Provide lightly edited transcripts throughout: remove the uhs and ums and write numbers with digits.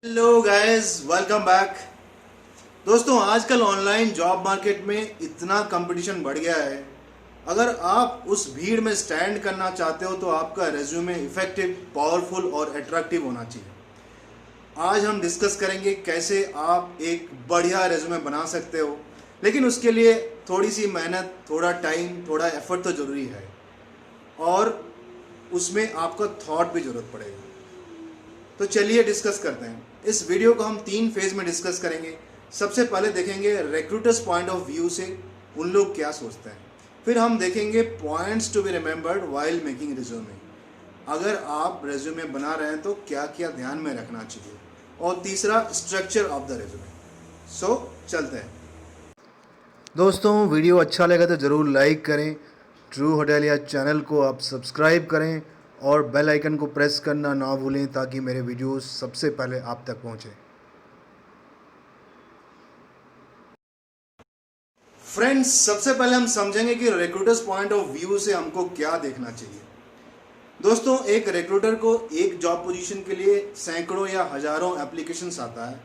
Hello guys, welcome back. दोस्तों, आजकल online job market में इतना कंपटीशन बढ़ गया है। अगर आप उस भीड़ में स्टैंड करना चाहते हो तो आपका रेज्यूमे इफेक्टिव, पावरफुल और अट्रैक्टिव होना चाहिए। आज हम डिस्कस करेंगे कैसे आप एक बढ़िया रेज्यूमे बना सकते हो, लेकिन उसके लिए थोड़ी सी मेहनत, थोड़ा टाइम, थोड़ा एफर्ट तो ज़रूरी है और उसमें आपका थॉट भी ज़रूरत पड़ेगा। तो चलिए डिस्कस करते हैं। इस वीडियो को हम 3 फेज में डिस्कस करेंगे। सबसे पहले देखेंगे रिक्रूटर्स पॉइंट ऑफ व्यू से उन लोग क्या सोचते हैं। फिर हम देखेंगे points to be remembered while making resume. अगर आप रेज्यूमे बना रहे हैं तो क्या क्या ध्यान में रखना चाहिए। और तीसरा, स्ट्रक्चर ऑफ द रेज्यूमे। सो चलते हैं। दोस्तों, वीडियो अच्छा लगा तो ज़रूर लाइक करें, ट्रू होटेलिया चैनल को आप सब्सक्राइब करें और बेल आइकन को प्रेस करना ना भूलें ताकि मेरे वीडियोस सबसे पहले आप तक पहुंचे। फ्रेंड्स, सबसे पहले हम समझेंगे कि रिक्रूटर्स पॉइंट ऑफ व्यू से हमको क्या देखना चाहिए। दोस्तों, एक रिक्रूटर को एक जॉब पोजीशन के लिए सैकड़ों या हजारों एप्लीकेशंस आता है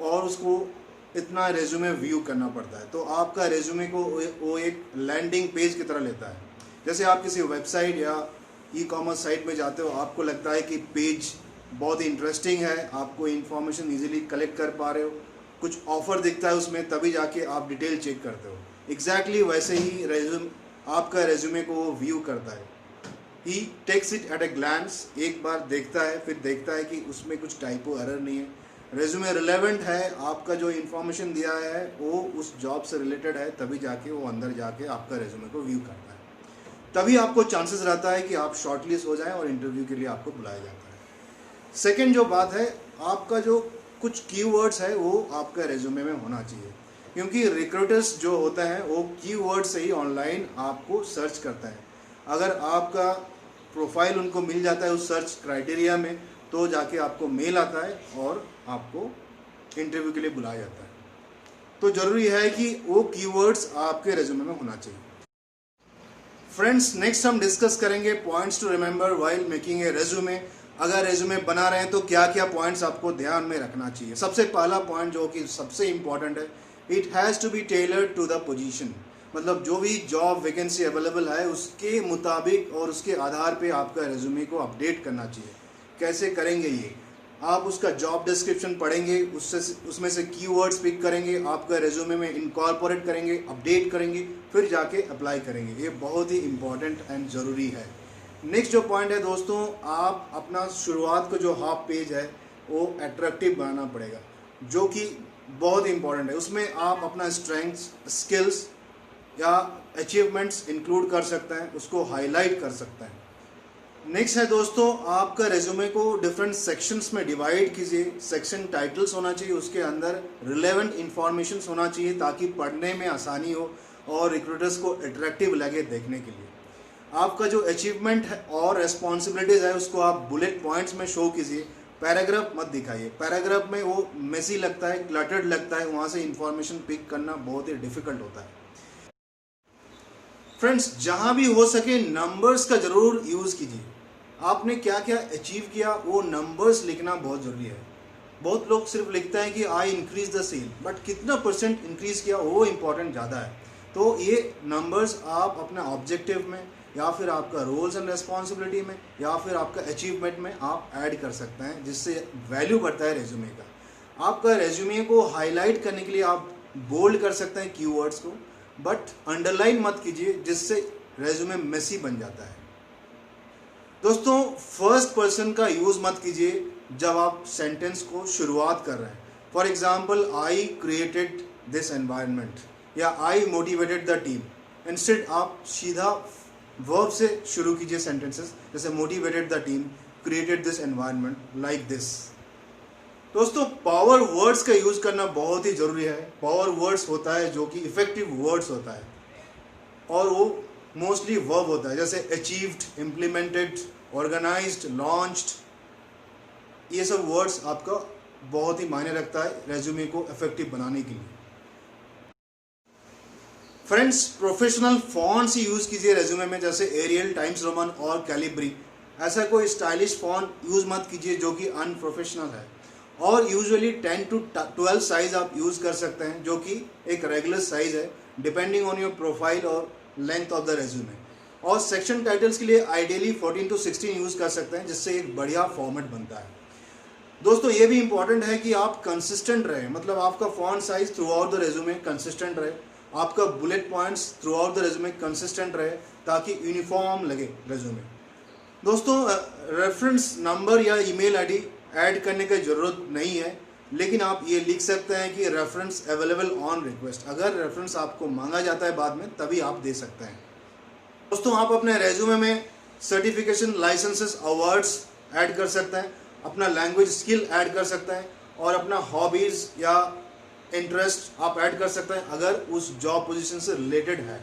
और उसको इतना रेज्यूमे व्यू करना पड़ता है। तो आपका रेज्यूमे को वो एक लैंडिंग पेज की तरह लेता है। जैसे आप किसी वेबसाइट या ई कॉमर्स साइट में जाते हो, आपको लगता है कि पेज बहुत ही इंटरेस्टिंग है, आपको इन्फॉर्मेशन इजीली कलेक्ट कर पा रहे हो, कुछ ऑफर दिखता है उसमें, तभी जाके आप डिटेल चेक करते हो। एग्जैक्टली वैसे ही आपका रेज्यूमे को वो व्यू करता है। He takes it at a glance, एक बार देखता है, फिर देखता है कि उसमें कुछ टाइपो एरर नहीं है, रेज्यूमे रिलेवेंट है, आपका जो इन्फॉर्मेशन दिया है वो उस जॉब से रिलेटेड है, तभी जाके वो अंदर जाके आपका रेज्यूमे को व्यू करता है। तभी आपको चांसेस रहता है कि आप शॉर्टलिस्ट हो जाएं और इंटरव्यू के लिए आपको बुलाया जाता है। सेकंड जो बात है, आपका जो कुछ कीवर्ड्स है वो आपका रेज्यूमे में होना चाहिए, क्योंकि रिक्रूटर्स जो होते हैं वो कीवर्ड से ही ऑनलाइन आपको सर्च करता है। अगर आपका प्रोफाइल उनको मिल जाता है उस सर्च क्राइटेरिया में, तो जाके आपको मेल आता है और आपको इंटरव्यू के लिए बुलाया जाता है। तो ज़रूरी है कि वो कीवर्ड्स आपके रेज्यूमे में होना चाहिए। फ्रेंड्स, नेक्स्ट हम डिस्कस करेंगे points to remember while making a resume. अगर रेज्यूमे बना रहे हैं तो क्या क्या पॉइंट्स आपको ध्यान में रखना चाहिए। सबसे पहला पॉइंट जो कि सबसे इंपॉर्टेंट है, it has to be tailored to the position. मतलब जो भी जॉब वैकेंसी अवेलेबल है उसके मुताबिक और उसके आधार पे आपका रेज्यूमे को अपडेट करना चाहिए। कैसे करेंगे ये? आप उसका जॉब डिस्क्रिप्शन पढ़ेंगे, उसमें से कीवर्ड्स पिक करेंगे, आपका रेज्यूमे में इनकॉर्पोरेट करेंगे, अपडेट करेंगे, फिर जाके अप्लाई करेंगे। ये बहुत ही इंपॉर्टेंट एंड ज़रूरी है। नेक्स्ट जो पॉइंट है दोस्तों, आप अपना शुरुआत का जो हाफ पेज है वो अट्रैक्टिव बनाना पड़ेगा, जो कि बहुत इंपॉर्टेंट है। उसमें आप अपना स्ट्रेंथ्स, स्किल्स या अचीवमेंट्स इंक्लूड कर सकते हैं, उसको हाईलाइट कर सकते हैं। नेक्स्ट है दोस्तों, आपका रेज्यूमे को डिफरेंट सेक्शंस में डिवाइड कीजिए। सेक्शन टाइटल्स होना चाहिए, उसके अंदर रिलेवेंट इंफॉर्मेशन होना चाहिए ताकि पढ़ने में आसानी हो और रिक्रूटर्स को अट्रैक्टिव लगे देखने के लिए। आपका जो अचीवमेंट है और रेस्पॉन्सिबिलिटीज़ है उसको आप बुलेट पॉइंट्स में शो कीजिए, पैराग्राफ मत दिखाइए। पैराग्राफ में वो मेसी लगता है, क्लटर्ड लगता है, वहाँ से इंफॉर्मेशन पिक करना बहुत ही डिफिकल्ट होता है। फ्रेंड्स, जहाँ भी हो सके नंबर्स का ज़रूर यूज़ कीजिए। आपने क्या क्या अचीव किया वो नंबर्स लिखना बहुत ज़रूरी है। बहुत लोग सिर्फ लिखते हैं कि I increase the sale, but कितना परसेंट इंक्रीज किया वो इम्पोर्टेंट ज़्यादा है। तो ये नंबर्स आप अपने ऑब्जेक्टिव में या फिर आपका रोल्स एंड रेस्पॉन्सिबिलिटी में या फिर आपका अचीवमेंट में आप ऐड कर सकते हैं, जिससे वैल्यू बढ़ता है रेज्यूमे का। आपका रेज्यूमे को हाईलाइट करने के लिए आप बोल्ड कर सकते हैं कीवर्ड्स को, बट अंडरलाइन मत कीजिए, जिससे रेज्यूमे मेसी बन जाता है। दोस्तों, फर्स्ट पर्सन का यूज़ मत कीजिए जब आप सेंटेंस को शुरुआत कर रहे हैं। For example, I created this environment या आई मोटिवेटेड द टीम। इंस्टेड आप सीधा वर्ब से शुरू कीजिए सेंटेंसेस, जैसे motivated the team, created this environment, like this. दोस्तों, पावर वर्ड्स का यूज़ करना बहुत ही ज़रूरी है। पावर वर्ड्स होता है जो कि इफेक्टिव वर्ड्स होता है और वो मोस्टली वर्ब होता है, जैसे अचीव्ड, इम्प्लीमेंटेड, ऑर्गेनाइज्ड, लॉन्च्ड। ये सब वर्ड्स आपका बहुत ही मायने रखता है रेज्यूमे को इफेक्टिव बनाने के लिए। फ्रेंड्स, प्रोफेशनल फॉन्ट्स ही यूज़ कीजिए रेज्यूमे में, जैसे एरियल, टाइम्स रोमन और कैलिब्री। ऐसा कोई स्टाइलिश फॉन्ट यूज़ मत कीजिए जो कि अनप्रोफेशनल है। और यूजुअली 10 to 12 साइज आप यूज़ कर सकते हैं, जो कि एक रेगुलर साइज है डिपेंडिंग ऑन योर प्रोफाइल और लेंथ ऑफ द रेज्यूमे। और सेक्शन टाइटल्स के लिए आइडियली 14 to 16 यूज़ कर सकते हैं, जिससे एक बढ़िया फॉर्मेट बनता है। दोस्तों ये भी इंपॉर्टेंट है कि आप कंसिस्टेंट रहे, मतलब आपका font size through out the resume consistent रहे, आपका bullet points through out the resume consistent रहे, ताकि यूनिफॉर्म लगे रेज्यूमे। दोस्तों रेफरेंस नंबर या ईमेल आईडी ऐड करने की ज़रूरत नहीं है, लेकिन आप ये लिख सकते हैं कि रेफरेंस अवेलेबल ऑन रिक्वेस्ट। अगर रेफरेंस आपको मांगा जाता है बाद में, तभी आप दे सकते हैं। दोस्तों आप अपने रेज्यूमे में सर्टिफिकेशन, लाइसेंसेस, अवार्ड्स ऐड कर सकते हैं, अपना लैंग्वेज स्किल ऐड कर सकते हैं, और अपना हॉबीज़ या इंटरेस्ट आप ऐड कर सकते हैं अगर उस जॉब पोजीशन से रिलेटेड है।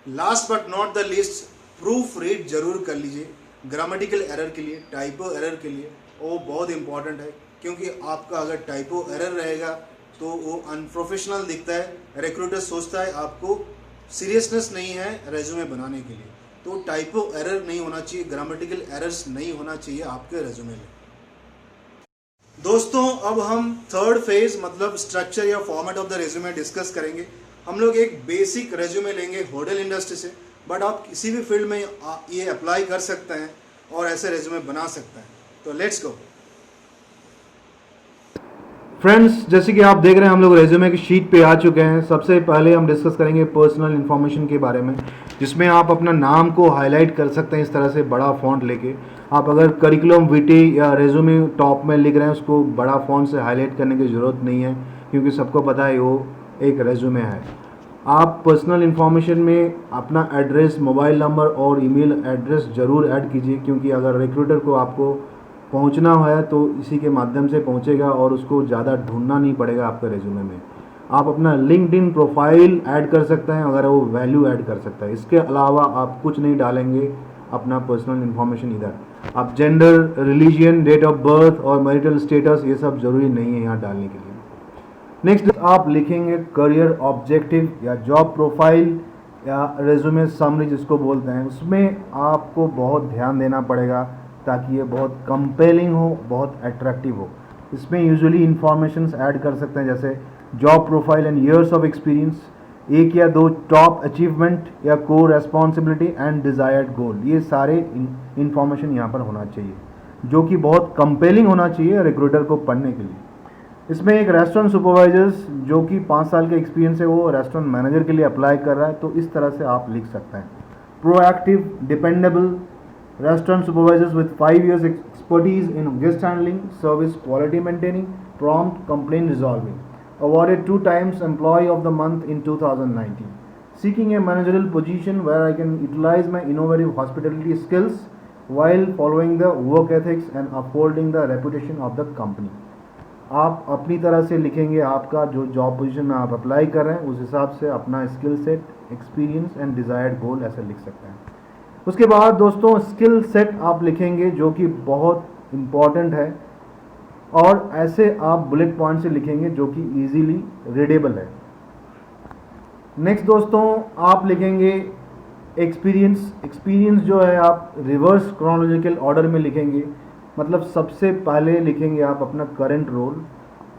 Last but not the least, proof read जरूर कर लीजिए। ग्रामेटिकल एरर के लिए, टाइपो एरर के लिए वो बहुत इंपॉर्टेंट है, क्योंकि आपका अगर टाइपो एरर रहेगा तो वो अनप्रोफेशनल दिखता है। रिक्रूटर सोचता है आपको सीरियसनेस नहीं है रेज्यूमे बनाने के लिए, तो टाइपो एरर नहीं होना चाहिए, ग्रामेटिकल एरर्स नहीं होना चाहिए आपके रेज्यूमे में। दोस्तों अब हम थर्ड फेज मतलब स्ट्रक्चर या format of the resume discuss करेंगे। हम लोग एक बेसिक रेज्यूमे लेंगे होटल इंडस्ट्री से, बट आप किसी भी फील्ड में ये अप्लाई कर सकते हैं और ऐसे रेज्यूमे बना सकते हैं। तो लेट्स गो फ्रेंड्स, जैसे कि आप देख रहे हैं हम लोग रेज्यूमे की शीट पे आ चुके हैं। सबसे पहले हम डिस्कस करेंगे पर्सनल इन्फॉर्मेशन के बारे में, जिसमें आप अपना नाम को हाईलाइट कर सकते हैं इस तरह से बड़ा फॉन्ट लेके। आप अगर करिकुलम विटे या रेज्यूमे टॉप में लिख रहे हैं, उसको बड़ा फॉन्ट से हाईलाइट करने की ज़रूरत नहीं है, क्योंकि सबको पता है वो एक रेज्यूमे है। आप पर्सनल इन्फॉर्मेशन में अपना एड्रेस, मोबाइल नंबर और ईमेल एड्रेस ज़रूर ऐड कीजिए, क्योंकि अगर रिक्रूटर को आपको पहुंचना है तो इसी के माध्यम से पहुंचेगा और उसको ज़्यादा ढूंढना नहीं पड़ेगा आपके रेज्यूमे में। आप अपना लिंक्डइन प्रोफाइल ऐड कर सकते हैं अगर वो वैल्यू ऐड कर सकता है। इसके अलावा आप कुछ नहीं डालेंगे अपना पर्सनल इन्फॉर्मेशन इधर। आप gender, religion, date of birth और मैरिटल स्टेटस ये सब ज़रूरी नहीं है यहाँ डालने के लिए। नेक्स्ट आप लिखेंगे करियर ऑब्जेक्टिव या जॉब प्रोफाइल या रेज्यूमे समरी जिसको बोलते हैं। उसमें आपको बहुत ध्यान देना पड़ेगा ताकि ये बहुत कंपेलिंग हो, बहुत अट्रैक्टिव हो। इसमें यूजुअली इंफॉर्मेशंस ऐड कर सकते हैं, जैसे job profile and years of experience, 1 या 2 टॉप अचीवमेंट या कोर रेस्पॉन्सिबिलिटी एंड डिज़ायर्ड गोल। ये सारे इंफॉर्मेशन यहाँ पर होना चाहिए, जो कि बहुत कंपेलिंग होना चाहिए रिक्रूटर को पढ़ने के लिए। इसमें एक रेस्टोरेंट सुपरवाइजर्स जो कि 5 साल के एक्सपीरियंस है, वो रेस्टोरेंट मैनेजर के लिए अप्लाई कर रहा है, तो इस तरह से आप लिख सकते हैं। Proactive, dependable restaurant supervisors with 5 years expertise in guest handling, service quality maintaining, prompt complaint resolving, awarded 2 times employee of the month in 2019, seeking a managerial position where I can utilize my innovative hospitality skills while following the work ethics and upholding the reputation of the company। आप अपनी तरह से लिखेंगे, आपका जो job position में आप apply कर रहे हैं उस हिसाब से अपना skill set, experience and desired goal ऐसे लिख सकते हैं। उसके बाद दोस्तों स्किल सेट आप लिखेंगे, जो कि बहुत इम्पॉर्टेंट है, और ऐसे आप बुलेट पॉइंट से लिखेंगे जो कि इजीली रीडेबल है। नेक्स्ट दोस्तों आप लिखेंगे एक्सपीरियंस। एक्सपीरियंस जो है आप रिवर्स क्रोनोलॉजिकल ऑर्डर में लिखेंगे, मतलब सबसे पहले लिखेंगे आप अपना करंट रोल,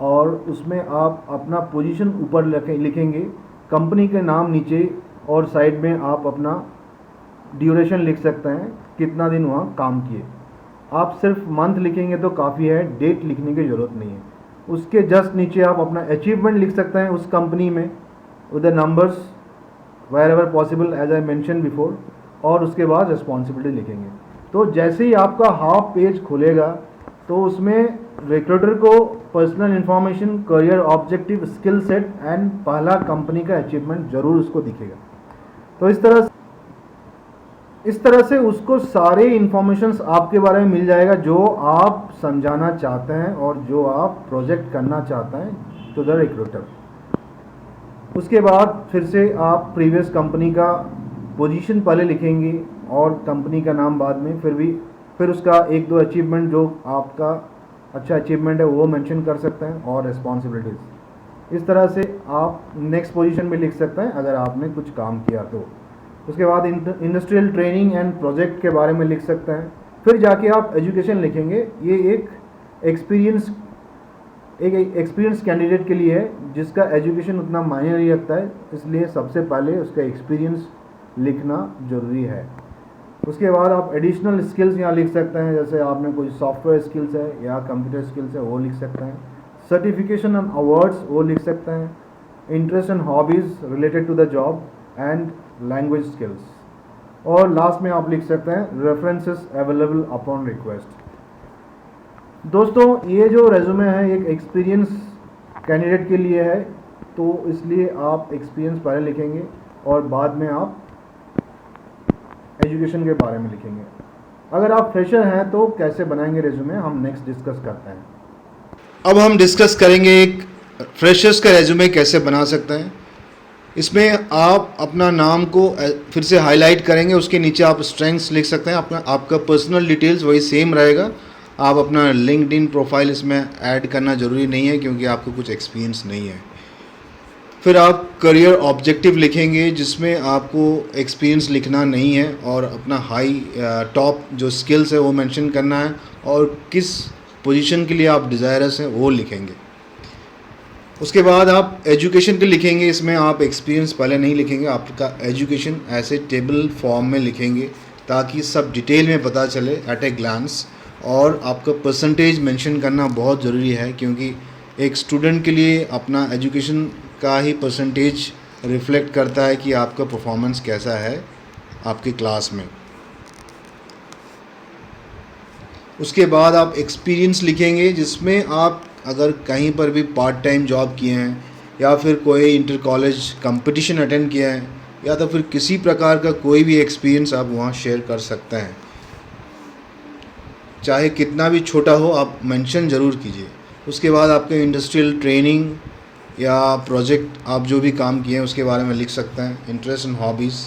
और उसमें आप अपना पोजीशन ऊपर लिखेंगे, कंपनी के नाम नीचे, और साइड में आप अपना ड्यूरेशन लिख सकते हैं, कितना दिन वहाँ काम किए। आप सिर्फ मंथ लिखेंगे तो काफ़ी है, डेट लिखने की ज़रूरत नहीं है। उसके जस्ट नीचे आप अपना अचीवमेंट लिख सकते हैं उस कंपनी में, with the numbers wherever possible as I mention before, और उसके बाद रिस्पॉन्सिबिलिटी लिखेंगे। तो जैसे ही आपका हाफ पेज खुलेगा तो उसमें रिक्रूटर को personal information, career objective, skill set and पहला कंपनी का अचीवमेंट ज़रूर उसको दिखेगा। तो इस तरह से उसको सारे इन्फॉर्मेशंस आपके बारे में मिल जाएगा जो आप समझाना चाहते हैं और जो आप प्रोजेक्ट करना चाहते हैं टू द रिक्रूटर। उसके बाद फिर से आप प्रीवियस कंपनी का पोजीशन पहले लिखेंगे और कंपनी का नाम बाद में, फिर उसका 1-2 अचीवमेंट जो आपका अच्छा अचीवमेंट है वो मेंशन कर सकते हैं, और रिस्पॉन्सिबिलिटीज़। इस तरह से आप नेक्स्ट पोजीशन में लिख सकते हैं अगर आपने कुछ काम किया तो। उसके बाद इंडस्ट्रियल ट्रेनिंग एंड प्रोजेक्ट के बारे में लिख सकते हैं। फिर जाके आप एजुकेशन लिखेंगे। ये एक एक्सपीरियंस एक एक्सपीरियंस कैंडिडेट के लिए है जिसका एजुकेशन उतना मायने नहीं रखता है, इसलिए सबसे पहले उसका एक्सपीरियंस लिखना ज़रूरी है। उसके बाद आप एडिशनल स्किल्स यहाँ लिख सकते हैं, जैसे आपने कोई सॉफ्टवेयर स्किल्स है या कंप्यूटर स्किल्स है वो लिख सकते हैं। सर्टिफिकेशन एंड अवार्ड्स वो लिख सकते हैं। Interest and hobbies related to the job and language skills. और लास्ट में आप लिख सकते हैं रेफरेंसेस अवेलेबल अपॉन रिक्वेस्ट। दोस्तों ये जो रेज्यूमे है एक एक्सपीरियंस कैंडिडेट के लिए है, तो इसलिए आप एक्सपीरियंस पहले लिखेंगे और बाद में आप एजुकेशन के बारे में लिखेंगे। अगर आप फ्रेशर हैं तो कैसे बनाएंगे रेज्यूमे, हम नेक्स्ट डिस्कस करते हैं। अब हम डिस्कस करेंगे एक फ्रेशर्स का रेज्यूमे कैसे बना सकते हैं। इसमें आप अपना नाम को फिर से हाईलाइट करेंगे, उसके नीचे आप स्ट्रेंथ्स लिख सकते हैं। आपका पर्सनल डिटेल्स वही सेम रहेगा। आप अपना लिंक्डइन प्रोफाइल इसमें ऐड करना ज़रूरी नहीं है क्योंकि आपको कुछ एक्सपीरियंस नहीं है। फिर आप करियर ऑब्जेक्टिव लिखेंगे जिसमें आपको एक्सपीरियंस लिखना नहीं है और अपना टॉप जो स्किल्स है वो मेंशन करना है और किस पोजीशन के लिए आप डिज़ायरस हैं वो लिखेंगे। उसके बाद आप एजुकेशन के लिखेंगे, इसमें आप एक्सपीरियंस पहले नहीं लिखेंगे, आपका एजुकेशन ऐसे टेबल फॉर्म में लिखेंगे ताकि सब डिटेल में पता चले एट ए ग्लांस। और आपका परसेंटेज मेंशन करना बहुत ज़रूरी है क्योंकि एक स्टूडेंट के लिए अपना एजुकेशन का ही परसेंटेज रिफ्लेक्ट करता है कि आपका परफॉर्मेंस कैसा है आपके क्लास में। उसके बाद आप एक्सपीरियंस लिखेंगे जिसमें आप अगर कहीं पर भी पार्ट टाइम जॉब किए हैं या फिर कोई इंटर कॉलेज कंपटीशन अटेंड किया है या तो फिर किसी प्रकार का कोई भी एक्सपीरियंस आप वहाँ शेयर कर सकते हैं, चाहे कितना भी छोटा हो आप मेंशन ज़रूर कीजिए। उसके बाद आपके इंडस्ट्रियल ट्रेनिंग या प्रोजेक्ट आप जो भी काम किए हैं उसके बारे में लिख सकते हैं। Interest and hobbies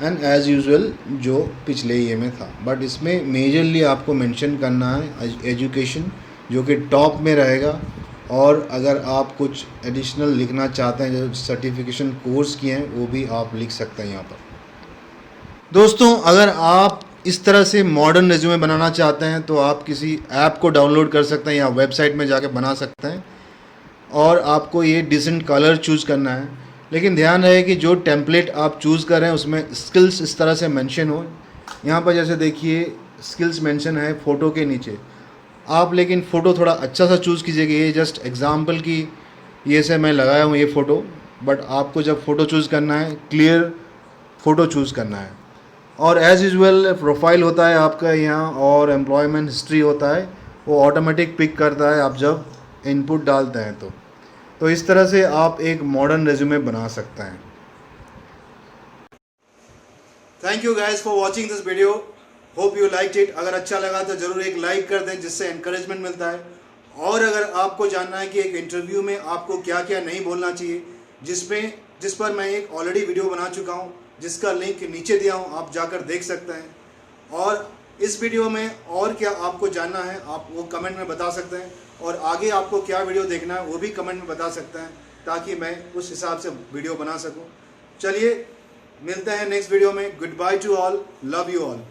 and as usual जो पिछले ये में था, बट इसमें मेजरली आपको मेंशन करना है एजुकेशन जो कि टॉप में रहेगा। और अगर आप कुछ एडिशनल लिखना चाहते हैं जो सर्टिफिकेशन कोर्स किए हैं वो भी आप लिख सकते हैं यहाँ पर। दोस्तों अगर आप इस तरह से मॉडर्न रेज्यूमे बनाना चाहते हैं तो आप किसी ऐप को डाउनलोड कर सकते हैं या वेबसाइट में जाके बना सकते हैं और आपको ये डिसेंट कलर चूज़ करना है। लेकिन ध्यान रहे कि जो टेम्पलेट आप चूज़ कर रहे हैं उसमें स्किल्स इस तरह से मेंशन हो। यहाँ पर जैसे देखिए स्किल्स मेंशन है फ़ोटो के नीचे, आप लेकिन फ़ोटो थोड़ा अच्छा सा चूज़ कीजिएगा। ये जस्ट एग्जांपल की ये से मैं लगाया हूँ ये फ़ोटो, बट आपको जब फ़ोटो चूज़ करना है क्लियर फ़ोटो चूज़ करना है। और एज़ यूजुअल प्रोफाइल होता है आपका यहाँ और एम्प्लॉयमेंट हिस्ट्री होता है, वो ऑटोमेटिक पिक करता है आप जब इनपुट डालते हैं। तो इस तरह से आप एक मॉडर्न रेज्यूमे बना सकते हैं। Thank you guys for watching this video, hope you liked it. अगर अच्छा लगा तो ज़रूर एक लाइक कर दें जिससे एनकरेजमेंट मिलता है। और अगर आपको जानना है कि एक इंटरव्यू में आपको क्या क्या नहीं बोलना चाहिए, जिस पर मैं एक ऑलरेडी वीडियो बना चुका हूँ जिसका लिंक नीचे दिया हूँ, आप जाकर देख सकते हैं। और इस वीडियो में और क्या आपको जानना है आप वो कमेंट में बता सकते हैं और आगे आपको क्या वीडियो देखना है वो भी कमेंट में बता सकते हैं ताकि मैं उस हिसाब से वीडियो बना सकूं। चलिए मिलते हैं नेक्स्ट वीडियो में। Good by two all, love you all.